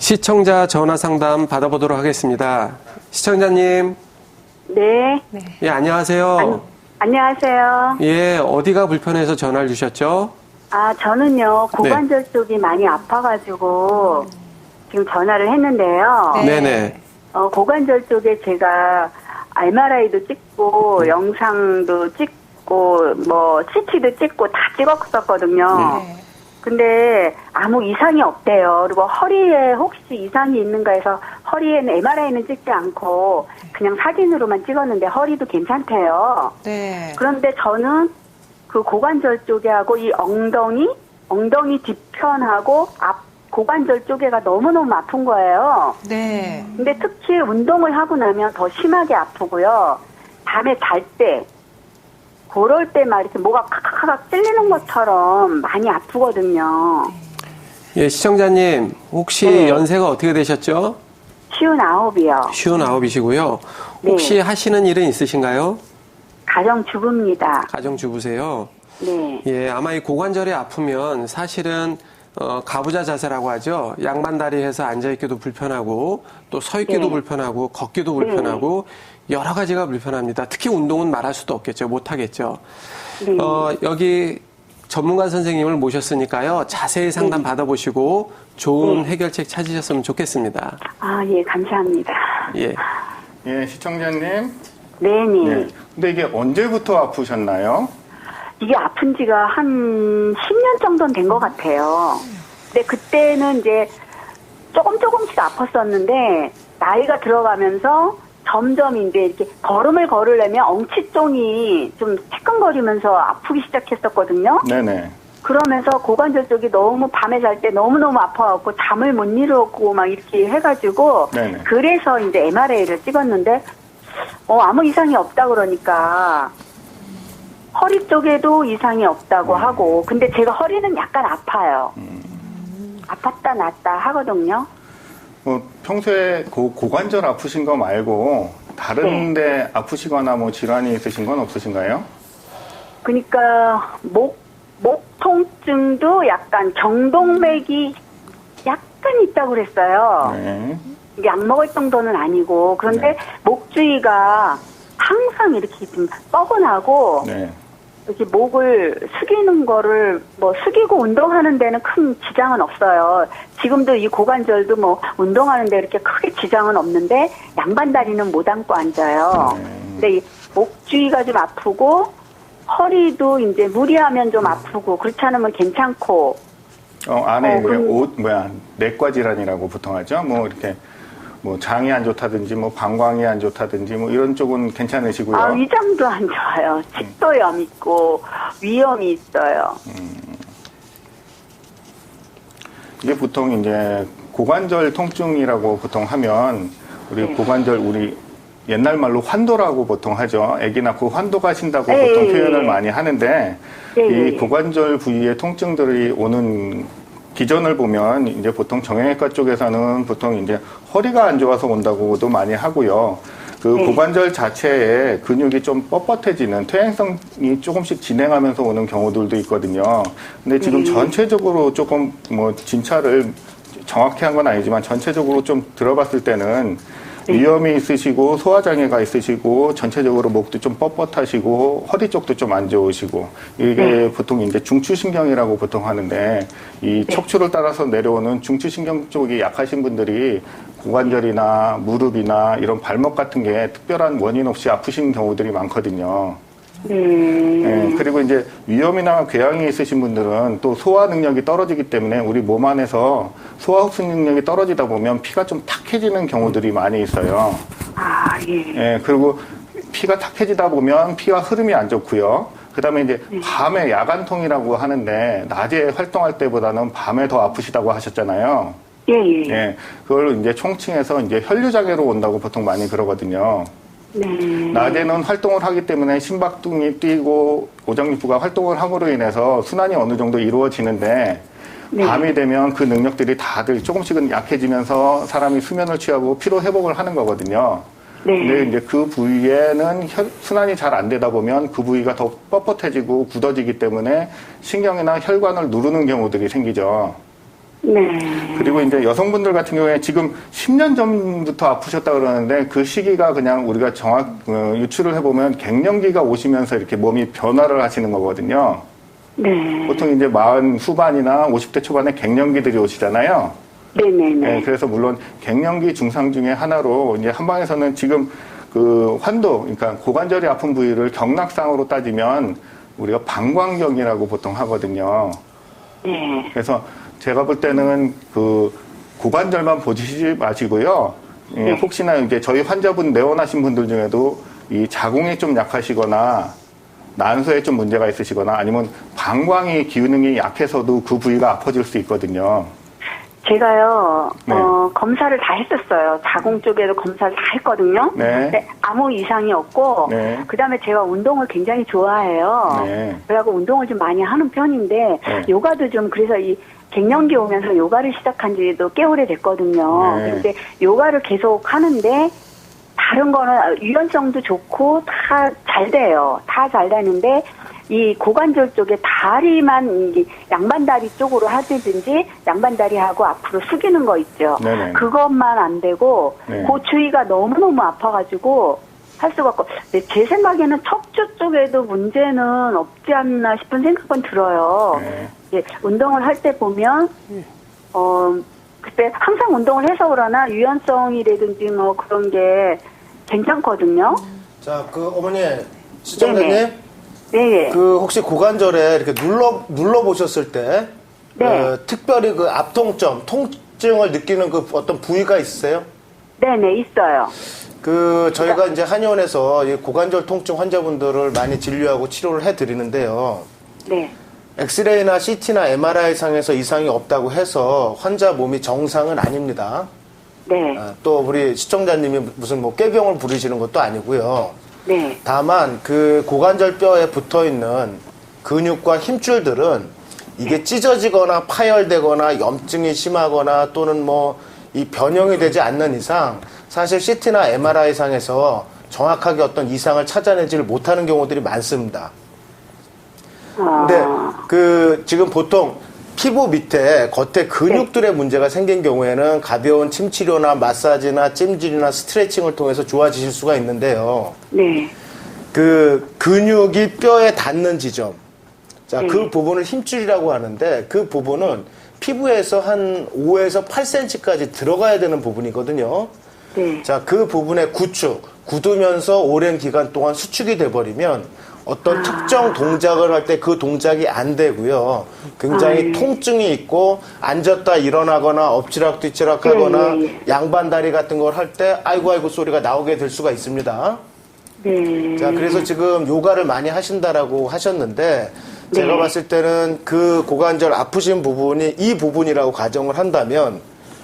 시청자 전화 상담 받아보도록 하겠습니다. 시청자님. 네. 예, 안녕하세요. 안녕하세요. 예, 어디가 불편해서 전화를 주셨죠? 저는요, 고관절 쪽이 많이 아파가지고, 지금 전화를 했는데요. 네네. 고관절 쪽에 제가 MRI도 찍고, 영상도 찍고, CT도 찍고 다 찍었었거든요. 네. 근데 아무 이상이 없대요. 그리고 허리에 혹시 이상이 있는가 해서 허리에는 MRI는 찍지 않고 그냥 사진으로만 찍었는데 허리도 괜찮대요. 네. 그런데 저는 그 고관절 쪽에 하고 이 엉덩이 뒤편하고 앞 고관절 쪽에가 너무너무 아픈 거예요. 네. 근데 특히 운동을 하고 나면 더 심하게 아프고요. 밤에 잘 때, 그럴 때 막 이렇게 뭐가 칵칵칵 찔리는 것처럼 많이 아프거든요. 예, 시청자님, 혹시 네. 연세가 어떻게 되셨죠? 59이요. 59이시고요. 혹시 네. 하시는 일은 있으신가요? 가정주부입니다. 가정주부세요. 네. 예, 아마 이 고관절이 아프면 사실은 가부좌 자세라고 하죠. 양반다리 해서 앉아있기도 불편하고 또 서있기도 네. 불편하고 걷기도 불편하고 여러 가지가 불편합니다. 특히 운동은 말할 수도 없겠죠. 못하겠죠. 네. 여기 전문가 선생님을 모셨으니까요. 자세히 상담 받아보시고 좋은 해결책 찾으셨으면 좋겠습니다. 예, 감사합니다. 예. 예, 시청자님. 네네. 예. 근데 이게 언제부터 아프셨나요? 이게 아픈 지가 한 10년 정도는 된 것 같아요. 근데 그때는 이제 조금씩 아팠었는데, 나이가 들어가면서 점점 이제 이렇게 걸음을 걸으려면 엉치종이 좀 새끈거리면서 아프기 시작했었거든요. 네네. 그러면서 고관절 쪽이 너무 밤에 잘 때 너무너무 아파갖고 잠을 못 이루고 막 이렇게 해가지고, 네네. 그래서 이제 MRI를 찍었는데, 아무 이상이 없다 그러니까, 허리 쪽에도 이상이 없다고 하고, 근데 제가 허리는 약간 아파요. 아팠다 놨다 하거든요. 평소에 고관절 아프신 거 말고 다른데 아프시거나 뭐 질환이 있으신 건 없으신가요? 그러니까 목 통증도 약간 경동맥이 약간 있다고 그랬어요. 네. 약 먹을 정도는 아니고, 그런데 네. 목 주위가 항상 이렇게 좀 뻐근하고, 네. 이렇게 목을 숙이는 거를 숙이고 운동하는 데는 큰 지장은 없어요. 지금도 이 고관절도 운동하는 데 이렇게 크게 지장은 없는데 양반다리는 못 앉고 앉아요. 근데 이 목 주위가 좀 아프고 허리도 이제 무리하면 좀 아프고 그렇지 않으면 괜찮고. 안에 내과 질환이라고 보통 하죠. 이렇게 장이 안 좋다든지 방광이 안 좋다든지 이런 쪽은 괜찮으시고요. 위장도 안 좋아요. 척도염 있고 위염이 있어요. 이게 보통 이제 고관절 통증이라고 보통 하면 우리 옛날 말로 환도라고 보통 하죠. 아기 낳고 환도 가신다고 보통 표현을 많이 하는데 이 고관절 부위의 통증들이 오는 기전을 보면 이제 보통 정형외과 쪽에서는 보통 이제 허리가 안 좋아서 온다고도 많이 하고요. 고관절 자체에 근육이 좀 뻣뻣해지는 퇴행성이 조금씩 진행하면서 오는 경우들도 있거든요. 근데 지금 전체적으로 조금 진찰을 정확히 한 건 아니지만 전체적으로 좀 들어봤을 때는 위염이 있으시고 소화장애가 있으시고 전체적으로 목도 좀 뻣뻣하시고 허리 쪽도 좀 안 좋으시고 이게 보통 이제 중추신경이라고 보통 하는데 이 척추를 따라서 내려오는 중추신경 쪽이 약하신 분들이 고관절이나 무릎이나 이런 발목 같은 게 특별한 원인 없이 아프신 경우들이 많거든요. 네, 그리고 이제 위염이나 궤양이 있으신 분들은 또 소화 능력이 떨어지기 때문에 우리 몸 안에서 소화 흡수 능력이 떨어지다 보면 피가 좀 탁해지는 경우들이 많이 있어요. 예, 그리고 피가 탁해지다 보면 피가 흐름이 안 좋고요. 그 다음에 이제 밤에 야간통이라고 하는데 낮에 활동할 때보다는 밤에 더 아프시다고 하셨잖아요. 예, 그걸 이제 총칭해서 이제 혈류장애로 온다고 보통 많이 그러거든요. 낮에는 활동을 하기 때문에 심박등이 뛰고 오장육부가 활동을 함으로 인해서 순환이 어느 정도 이루어지는데 밤이 되면 그 능력들이 다들 조금씩은 약해지면서 사람이 수면을 취하고 피로 회복을 하는 거거든요. 근데 이제 그 부위에는 순환이 잘 안 되다 보면 그 부위가 더 뻣뻣해지고 굳어지기 때문에 신경이나 혈관을 누르는 경우들이 생기죠. 네. 그리고 이제 여성분들 같은 경우에 지금 10년 전부터 아프셨다 그러는데 그 시기가 그냥 우리가 유추를 해보면 갱년기가 오시면서 이렇게 몸이 변화를 하시는 거거든요. 네. 보통 이제 40 후반이나 50대 초반에 갱년기들이 오시잖아요. 네네네. 네, 그래서 물론 갱년기 증상 중에 하나로 이제 한방에서는 지금 그 환도, 그러니까 고관절이 아픈 부위를 경락상으로 따지면 우리가 방광경이라고 보통 하거든요. 네. 그래서 제가 볼 때는 그 고관절만 보시지 마시고요. 예, 네. 혹시나 이제 저희 환자분 내원하신 분들 중에도 이 자궁이 좀 약하시거나 난소에 좀 문제가 있으시거나 아니면 방광이 기능이 약해서도 그 부위가 아파질 수 있거든요. 제가요, 네. 검사를 다 했었어요. 자궁 쪽에도 검사를 다 했거든요. 네. 근데 아무 이상이 없고, 네. 그 다음에 제가 운동을 굉장히 좋아해요. 네. 그래갖고 운동을 좀 많이 하는 편인데, 네. 요가도 좀, 그래서 이 갱년기 오면서 요가를 시작한 지도 꽤 오래됐거든요. 네. 근데 요가를 계속 하는데, 다른 거는 유연성도 좋고, 다 잘 돼요. 다 잘 되는데, 이 고관절 쪽에 다리만 양반다리 쪽으로 하든지 양반다리하고 앞으로 숙이는 거 있죠. 네네. 그것만 안 되고 네. 그 주위가 너무너무 아파가지고 할 수가 없고 근데 제 생각에는 척추 쪽에도 문제는 없지 않나 싶은 생각은 들어요. 네. 예, 운동을 할 때 보면 그때 항상 운동을 해서 그러나 유연성이라든지 뭐 그런 게 괜찮거든요. 자, 그 어머니 시청자님, 네네. 네. 그 혹시 고관절에 이렇게 눌러 보셨을 때, 네. 특별히 그 앞통점, 통증을 느끼는 그 어떤 부위가 있으세요? 네네 있어요. 그 저희가 이제 한의원에서 이 고관절 통증 환자분들을 많이 진료하고 치료를 해드리는데요. 네. 엑스레이나 CT나 MRI 상에서 이상이 없다고 해서 환자 몸이 정상은 아닙니다. 네. 또 우리 시청자님이 무슨 뭐 꾀병을 부리시는 것도 아니고요. 네. 다만 그 고관절 뼈에 붙어 있는 근육과 힘줄들은 이게 찢어지거나 파열되거나 염증이 심하거나 또는 뭐 이 변형이 되지 않는 이상 사실 CT나 MRI 상에서 정확하게 어떤 이상을 찾아내지를 못하는 경우들이 많습니다. 근데 그 지금 보통 피부 밑에 겉에 근육들의 문제가 생긴 경우에는 가벼운 침 치료나 마사지나 찜질이나 스트레칭을 통해서 좋아지실 수가 있는데요. 네. 그 근육이 뼈에 닿는 지점. 자, 네. 그 부분을 힘줄이라고 하는데 그 부분은 피부에서 한 5에서 8cm까지 들어가야 되는 부분이거든요. 네. 자, 그 부분의 굳으면서 오랜 기간 동안 수축이 돼버리면 어떤 특정 동작을 할 때 그 동작이 안 되고요. 굉장히 통증이 있고 앉았다 일어나거나 엎치락 뒤치락 하거나 양반다리 같은 걸 할 때 아이고 소리가 나오게 될 수가 있습니다. 네. 자, 그래서 지금 요가를 많이 하신다라고 하셨는데 제가 네. 봤을 때는 그 고관절 아프신 부분이 이 부분이라고 가정을 한다면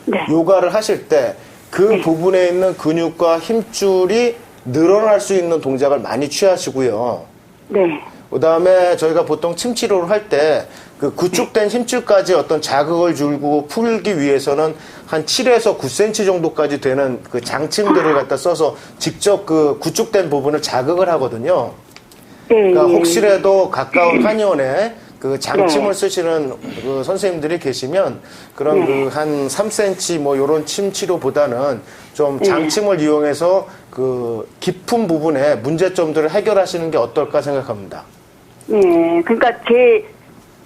네. 요가를 하실 때 그 부분에 있는 근육과 힘줄이 늘어날 수 있는 동작을 많이 취하시고요. 네. 그 다음에 저희가 보통 침 치료를 할 때 그 구축된 힘줄까지 어떤 자극을 주고 풀기 위해서는 한 7에서 9cm 정도까지 되는 그 장층들을 갖다 써서 직접 그 구축된 부분을 자극을 하거든요. 네. 그러니까 예. 혹시라도 가까운 한의원에 그 장침을 네. 쓰시는 그 선생님들이 계시면 그런 네. 그 한 3cm 뭐 요런 침 치료보다는 좀 장침을 이용해서 그 깊은 부분에 문제점들을 해결하시는 게 어떨까 생각합니다. 네. 그러니까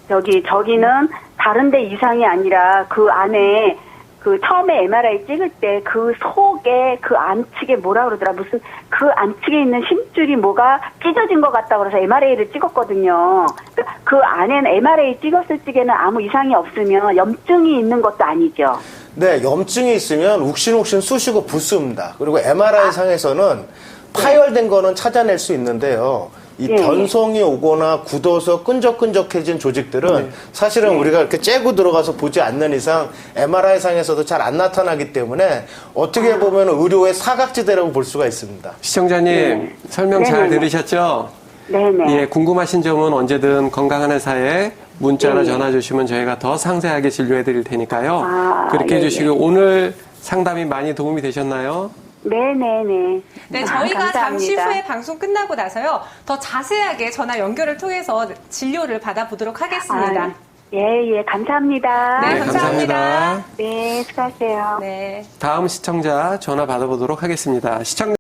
저기는 다른데 이상이 아니라 그 안에 그 처음에 MRI 찍을 때 그 속에 그 안측에 뭐라 그러더라 무슨 그 안측에 있는 힘줄이 뭐가 찢어진 것 같다 그래서 MRI를 찍었거든요. 그 안에는 MRI 찍었을 적에는 아무 이상이 없으면 염증이 있는 것도 아니죠. 네, 염증이 있으면 욱신욱신 쑤시고 붓습니다. 그리고 MRI 상에서는 파열된 거는 찾아낼 수 있는데요. 이 변성이 오거나 굳어서 끈적끈적해진 조직들은 사실은 우리가 이렇게 째고 들어가서 보지 않는 이상 MRI 상에서도 잘 안 나타나기 때문에 어떻게 보면 의료의 사각지대라고 볼 수가 있습니다. 시청자님 설명 잘 네네네. 들으셨죠? 네네. 예, 궁금하신 점은 언제든 건강한 회사에 문자나 전화 주시면 저희가 더 상세하게 진료해 드릴 테니까요. 그렇게 해주시고 오늘 상담이 많이 도움이 되셨나요? 네네네. 네, 저희가 감사합니다. 잠시 후에 방송 끝나고 나서요. 더 자세하게 전화 연결을 통해서 진료를 받아보도록 하겠습니다. 예, 감사합니다. 네, 감사합니다. 네, 수고하세요. 네. 다음 시청자 전화 받아보도록 하겠습니다. 시청자